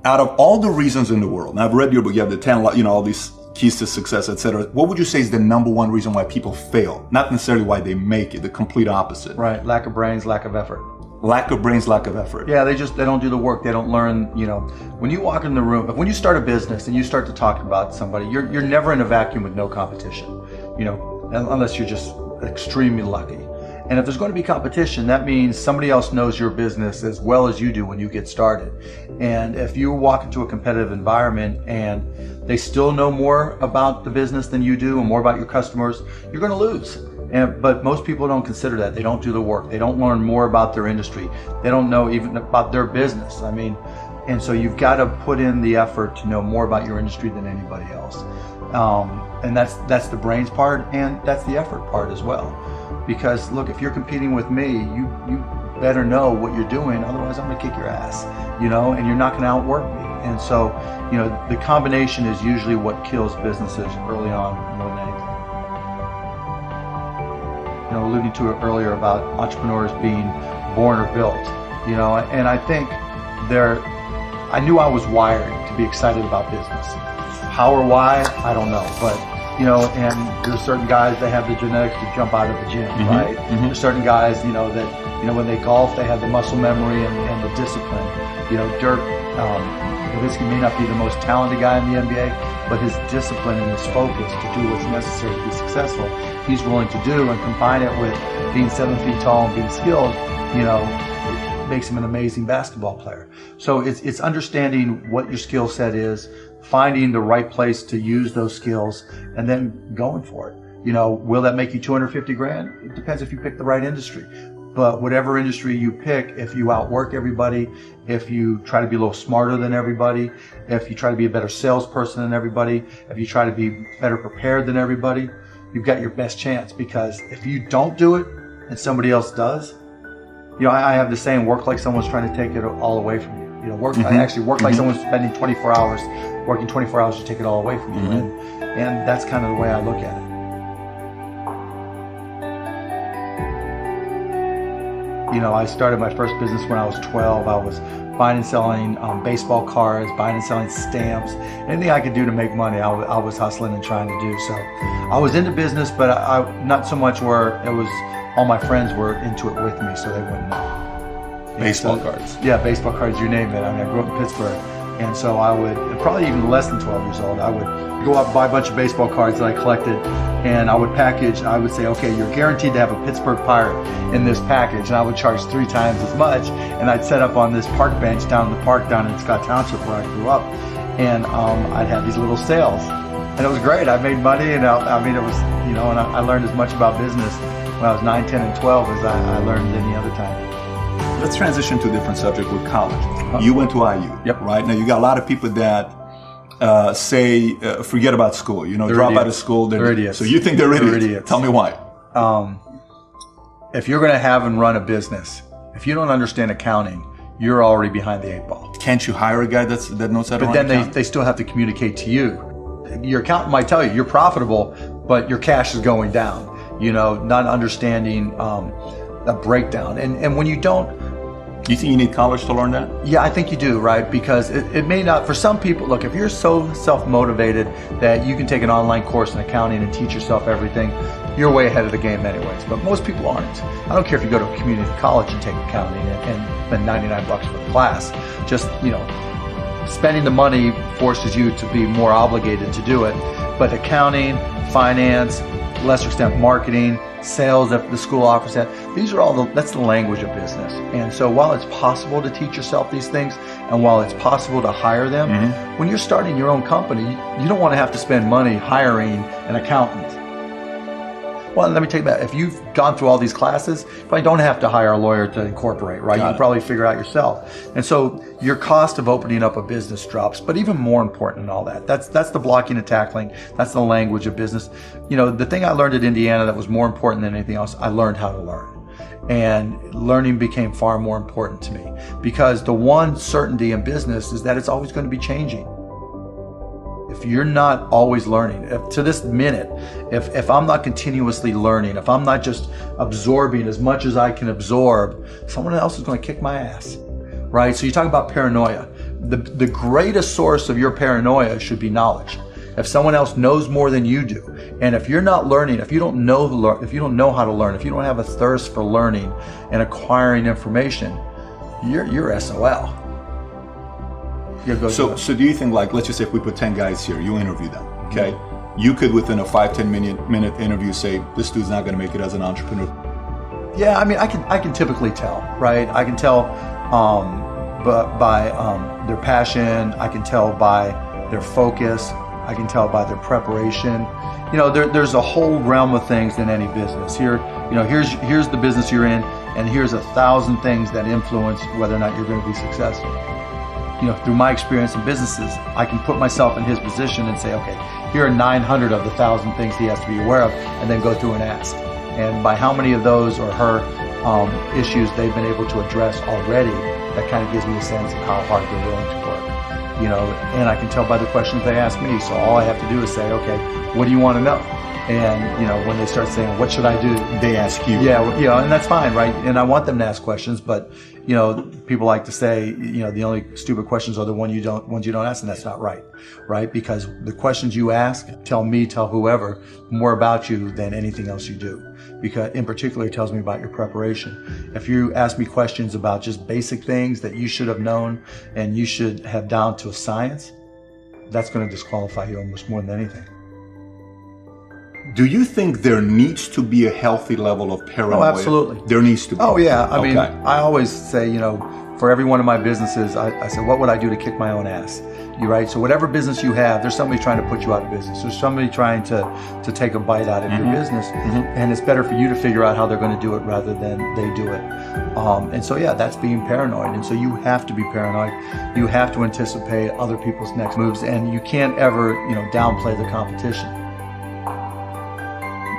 out of all the reasons in the world, and I've read your book, you have the 10, all these keys to success, etc. What would you say is the number one reason why people fail? Not necessarily why they make it, the complete opposite. Right, lack of brains, lack of effort. Lack of brains, lack of effort. Yeah, they don't do the work. They don't learn, when you walk in the room, when you start a business and you start to talk about somebody, you're never in a vacuum with no competition, unless you're just extremely lucky. And if there's going to be competition, that means somebody else knows your business as well as you do when you get started. And if you walk into a competitive environment and they still know more about the business than you do and more about your customers, you're going to lose. But most people don't consider that. They don't do the work. They don't learn more about their industry. They don't know even about their business. And so you've got to put in the effort to know more about your industry than anybody else. And that's the brains part, and that's the effort part as well. Because look, if you're competing with me, you better know what you're doing, otherwise I'm gonna kick your ass, and you're not gonna outwork me. And so, the combination is usually what kills businesses early on more than anything. Alluding to it earlier about entrepreneurs being born or built, and I think I knew I was wired to be excited about business. How or why, I don't know, but and there's certain guys that have the genetics to jump out of the gym, right? There's certain guys, that when they golf, they have the muscle memory and the discipline. Dirk Nowitzki may not be the most talented guy in the NBA, but his discipline and his focus to do what's necessary to be successful, he's willing to do, and combine it with being 7 feet tall and being skilled, it makes him an amazing basketball player. So it's understanding what your skill set is, finding the right place to use those skills, and then going for it. Will that make you 250 grand? It depends if you pick the right industry. But whatever industry you pick, if you outwork everybody, if you try to be a little smarter than everybody, if you try to be a better salesperson than everybody, if you try to be better prepared than everybody, you've got your best chance. Because if you don't do it and somebody else does, I have the saying, work like someone's trying to take it all away from you. I actually work like someone's spending 24 hours, working 24 hours to take it all away from you. And that's kind of the way I look at it. I started my first business when I was 12. I was buying and selling baseball cards, buying and selling stamps, anything I could do to make money, I was hustling and trying to do. So I was into business, but I not so much where it was all my friends were into it with me, so they wouldn't know. Baseball cards. Yeah, baseball cards, you name it. I grew up in Pittsburgh. And so I would, probably even less than 12 years old, I would go out and buy a bunch of baseball cards that I collected, and I would say, okay, you're guaranteed to have a Pittsburgh Pirate in this package, and I would charge 3 times as much, and I'd set up on this park bench down in the park down in Scott Township where I grew up, and I'd have these little sales. And it was great. I made money, and it was, and I learned as much about business when I was 9, 10, and 12 as I learned any other time. Let's transition to a different subject with college. You went to IU, Yep. right? Now you got a lot of people that say, forget about school, drop out of school. They're idiots. So you think they're idiots? Idiots. Tell me why. If you're going to have and run a business, if you don't understand accounting, you're already behind the 8 ball. Can't you hire a guy that knows how to run But then accounting? they still have to communicate to you. Your accountant might tell you you're profitable, but your cash is going down. Not understanding a breakdown. And when you don't, Do you think you need college to learn that? yeah, I think you do, right? Because it may not, for some people, look, if you're so self-motivated that you can take an online course in accounting and teach yourself everything, you're way ahead of the game anyways. But most people aren't. I don't care if you go to a community college and take accounting and spend $99 for the class. Just, spending the money forces you to be more obligated to do it. But accounting, finance, lesser extent marketing, sales if the school offers that, these are all that's the language of business. And so while it's possible to teach yourself these things, and while it's possible to hire them, when you're starting your own company, you don't want to have to spend money hiring an accountant. Well, let me tell you that if you've gone through all these classes, you probably don't have to hire a lawyer to incorporate, right? You can probably figure out yourself. And so your cost of opening up a business drops. But even more important than all that, that's the blocking and tackling. That's the language of business. The thing I learned at Indiana that was more important than anything else, I learned how to learn. And learning became far more important to me, because the one certainty in business is that it's always going to be changing. If you're not always learning, to this minute, if I'm not continuously learning, if I'm not just absorbing as much as I can absorb, someone else is going to kick my ass, right? So you talk about paranoia. the greatest source of your paranoia should be knowledge. If someone else knows more than you do, and if you're not learning, if you don't know how to learn, if you don't have a thirst for learning and acquiring information, you're SOL. So do you think, like, let's just say if we put 10 guys here, you interview them, okay? You could, within a 5-10 minute interview, say, this dude's not gonna make it as an entrepreneur. Yeah, I mean, I can typically tell, right? I can tell by their passion, I can tell by their focus, I can tell by their preparation. You know, there's a whole realm of things in any business. Here's the business you're in, and here's 1,000 things that influence whether or not you're going to be successful. You know, through my experience in businesses, I can put myself in his position and say, okay, here are 900 of the 1,000 things he has to be aware of, and then go through and ask. And by how many of those or her issues they've been able to address already, that kind of gives me a sense of how hard they're willing to work. You know, and I can tell by the questions they ask me. So all I have to do is say, okay, what do you want to know? And, you know, when they start saying, what should I do? They ask you. Yeah, well, you know, and that's fine, right? And I want them to ask questions, but, you know, people like to say, you know, the only stupid questions are the ones you don't ask, and that's not right, right? Because the questions you ask tell whoever more about you than anything else you do. Because in particular, it tells me about your preparation. If you ask me questions about just basic things that you should have known and you should have down to a science, that's going to disqualify you almost more than anything. Do you think there needs to be a healthy level of paranoia? Oh, absolutely. There needs to be. Oh, yeah. I mean, I always say, you know, for every one of my businesses, I say, what would I do to kick my own ass? You're right. So whatever business you have, there's somebody trying to put you out of business. There's somebody trying to take a bite out of your business. And it's better for you to figure out how they're going to do it rather than they do it. And so, yeah, that's being paranoid. And so you have to be paranoid. You have to anticipate other people's next moves. And you can't ever, you know, downplay the competition.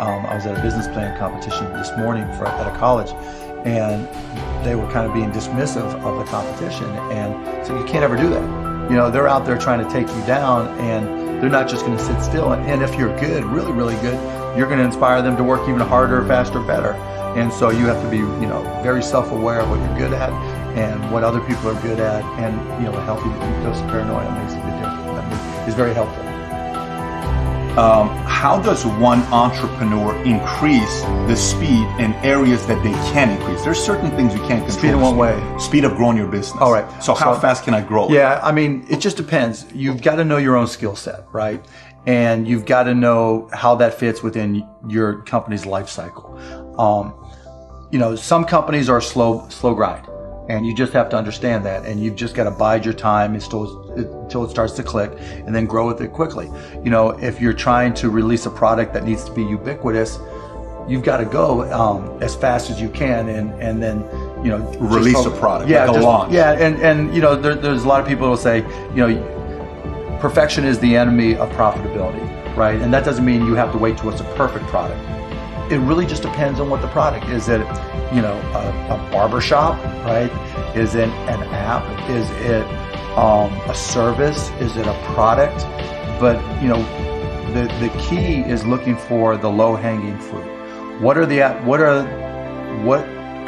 I was at a business plan competition this morning at a college, and they were kind of being dismissive of the competition. And so you can't ever do that. You know, they're out there trying to take you down, and they're not just going to sit still. And if you're good, really, really good, you're going to inspire them to work even harder, faster, better. And so you have to be, you know, very self-aware of what you're good at and what other people are good at. And, you know, a healthy dose of paranoia makes a big difference. I mean, it's very helpful. How does one entrepreneur increase the speed in areas that they can increase? There's certain things you can't control. Speed in what way? Speed of growing your business. All right. So how fast can I grow it? Yeah, I mean, it just depends. You've got to know your own skill set, right? And you've got to know how that fits within your company's life cycle. You know, some companies are slow grind. And you just have to understand that, and you've just got to bide your time until it starts to click, and then grow with it quickly. You know, if you're trying to release a product that needs to be ubiquitous, you've got to go as fast as you can, and then, you know, release a product, yeah, like a launch. Yeah, and you know, there's a lot of people who will say, you know, perfection is the enemy of profitability, right? And that doesn't mean you have to wait till it's a perfect product. It really just depends on what the product is. It, you know, a barbershop, right? Is it an app? Is it a service? Is it a product? But, you know, the key is looking for the low-hanging fruit. What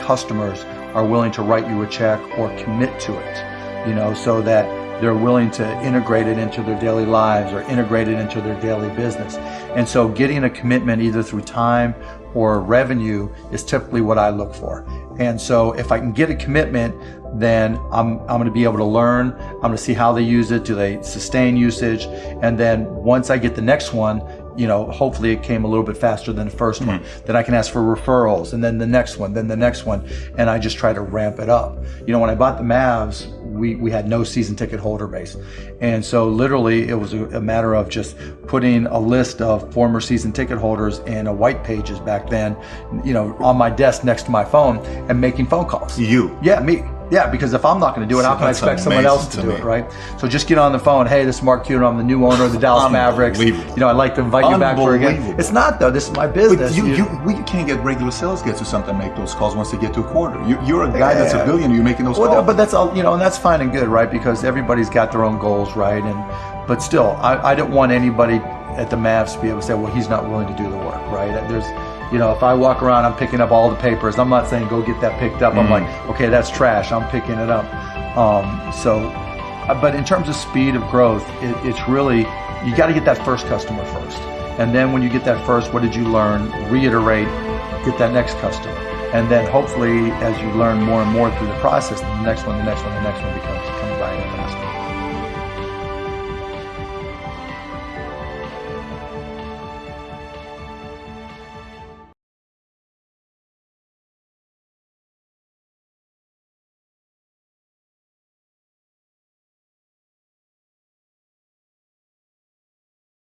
customers are willing to write you a check or commit to it? You know, so that they're willing to integrate it into their daily lives or integrate it into their daily business. And so getting a commitment either through time or revenue is typically what I look for. And so if I can get a commitment, then I'm going to be able to learn. I'm going to see how they use it. Do they sustain usage? And then once I get the next one, you know, hopefully it came a little bit faster than the first one. Then I can ask for referrals, and then the next one, then the next one, and I just try to ramp it up. You know, when I bought the Mavs, we had no season ticket holder base. And so literally it was a matter of just putting a list of former season ticket holders in a white pages back then, you know, on my desk next to my phone, and making phone calls. You? Yeah, me. Yeah, because if I'm not going to do it, how can I expect someone else to do it, right? So just get on the phone. Hey, this is Mark Cuban. I'm the new owner of the Dallas Mavericks. You know, I'd like to invite you back for a game. It's not, though. This is my business. We can't get regular sales guys or something to make those calls once they get to a quarter. You're a guy that's a billionaire. You're making those calls. But that's all, you know, and that's fine and good, right? Because everybody's got their own goals, right? But still, I don't want anybody at the Mavs to be able to say, well, he's not willing to do the work, right? You know, if I walk around, I'm picking up all the papers. I'm not saying go get that picked up. I'm like, okay, that's trash. I'm picking it up. So But in terms of speed of growth, it's really, you got to get that first customer first. And then when you get that first, what did you learn? Reiterate, get that next customer. And then hopefully as you learn more and more through the process, the next one becomes coming by even faster.